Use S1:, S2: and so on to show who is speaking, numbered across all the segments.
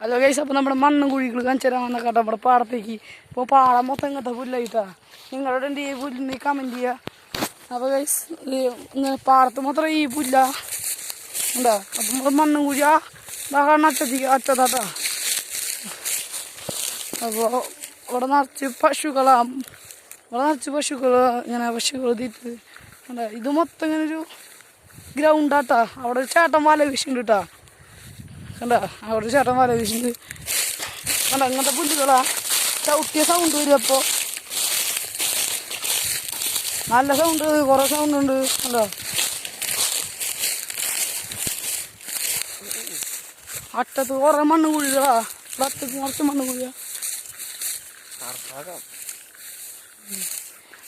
S1: Hello guys, അപ്പോൾ നമ്മുടെ മണ്ണും കുഴികൾ കാണിച്ചു തരാൻ വന്ന കേട്ടോ നമ്മുടെ പാടത്തേക്ക്. ഇപ്പോൾ പാടം മൊത്തം ഇങ്ങനത്തെ പുല്ലായിട്ടാ. നിങ്ങളുടെ എന്ത് ഈ പുല്ലിന് കമൻറ്റ് ചെയ്യുക. അപ്പോൾ ഗൈസ്, ഇങ്ങനെ പാടത്ത് മാത്രം ഈ പുല്ല ഉണ്ടാ. അപ്പം നമ്മൾ മണ്ണും കുഴി കാണുന്ന അച്ചതാട്ടാ. അപ്പോൾ ഇവിടെ നിറച്ച് പശുക്കളാണ്. ഇവിടെ നിറച്ച് പശുക്കൾ ഇങ്ങനെ പശുക്കൾ തീറ്റ് ഉണ്ടാ. ഇത് മൊത്തം ഇങ്ങനെ ഒരു ഗ്രൗണ്ടാട്ടാ. അവിടെ ഒരു ചേട്ടൻ വല വീശുന്നുണ്ട് കേട്ടാ. കണ്ട അവിടെ ചേട്ടൻ വല വീശുന്നുണ്ട്. കണ്ട അങ്ങനത്തെ പുല്ലുകളാ. ചവിട്ടിയ സൗണ്ട് വരും. അപ്പോൾ നല്ല സൗണ്ട്, കുറേ സൗണ്ട് ഉണ്ട്. കണ്ടോ അറ്റത്ത് കുറേ മണ്ണ് കുഴികളാ. അറ്റത്ത് കുറച്ച് മണ്ണ് കുഴിയാ.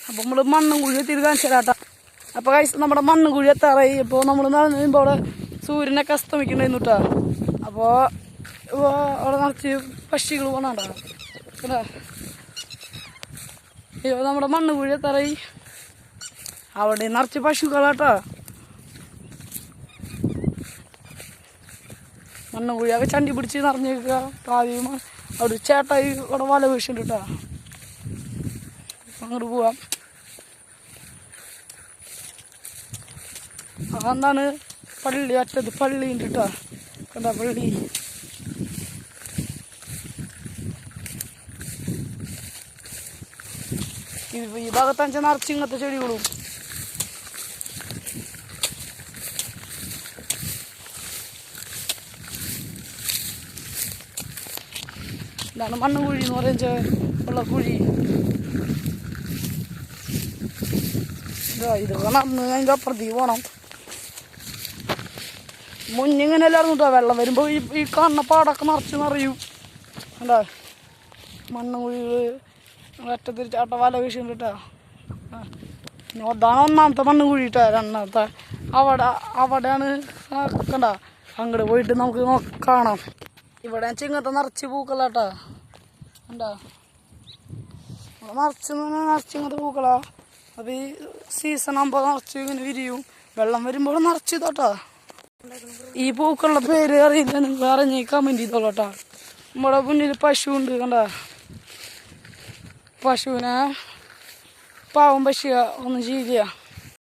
S1: അപ്പോൾ നമ്മൾ മണ്ണും കുഴി എത്തിയിട്ട് കാണിച്ചു തരാട്ടാ. അപ്പോൾ കഴിച്ച് നമ്മുടെ മണ്ണും കുഴി എത്താറായി. ഇപ്പോൾ നമ്മൾ നടന്നു കഴിയുമ്പോൾ അവിടെ സൂര്യനൊക്കെ അസ്തമിക്കണ്ടായിരുന്നു കേട്ടോ. അപ്പോൾ അവിടെ നിറച്ച് പക്ഷികൾ പോകണണ്ട. കേട്ടോ ഇപ്പോൾ നമ്മുടെ മണ്ണ് കുഴി എത്താറായി. അവിടെ നിറച്ച് പശുക്കളാട്ടോ. മണ്ണ് കുഴിയൊക്കെ ചണ്ടി പിടിച്ച് നിറഞ്ഞേക്കുക. പാതിയും അവിടെ ചേട്ടായി അവിടെ വല വീശുന്നുണ്ട് കേട്ടോ. അങ്ങോട്ട് പോവാം. അതെന്താണ് പള്ളി, അറ്റത്ത് പള്ളി ഉണ്ട് കേട്ടോ. കണ്ടാ പള്ളി. ഈ ഭാഗത്താണെന്ന് വെച്ചാൽ നിറച്ച് ഇങ്ങനത്തെ ചെടികളും. ഇതാണ് മണ്ണ് കുഴി എന്ന് പറയുന്നത്. ഉള്ള കുഴി ഇതൊക്കെ നടന്ന് അതിൻ്റെ അപ്പുറത്തേക്ക് പോകണം. മുന്നിങ്ങനെ എല്ലാവരും കേട്ടോ. വെള്ളം വരുമ്പോൾ ഈ കാണുന്ന പാടൊക്കെ നിറയും. കണ്ടാ മണ്ണ് കുഴികൾ അറ്റത്തിരിച്ചാട്ട വല വീശുന്നുണ്ട് കേട്ടോ. അതാണ് ഒന്നാമത്തെ മണ്ണ് കുഴി കേട്ടോ. രണ്ടാമത്തെ അവിടെയാണ്. കണ്ട അങ്ങോട്ട് പോയിട്ട് നമുക്ക് കാണാം. ഇവിടെ ചിങ്ങത്തെ നിറച്ച് പൂക്കളാട്ടോ. കണ്ടാ നിറച്ചിങ്ങനത്തെ പൂക്കളാ. അപ്പോൾ ഈ സീസൺ ആകുമ്പോൾ നിറച്ച് ഇങ്ങനെ വിരിയും. വെള്ളം വരുമ്പോൾ നിറച്ച് ഇതോട്ടോ. ഈ പൂക്കളുടെ പേര് അറിയില്ല, നിങ്ങൾ അറിഞ്ഞ് കമൻറ്റ് ചെയ്തോളൂട്ടോ. നമ്മുടെ മുന്നിൽ പശു ഉണ്ട്. കണ്ട പശുവിനെ പാവം പശുക ഒന്നും ചെയ്യില്ല.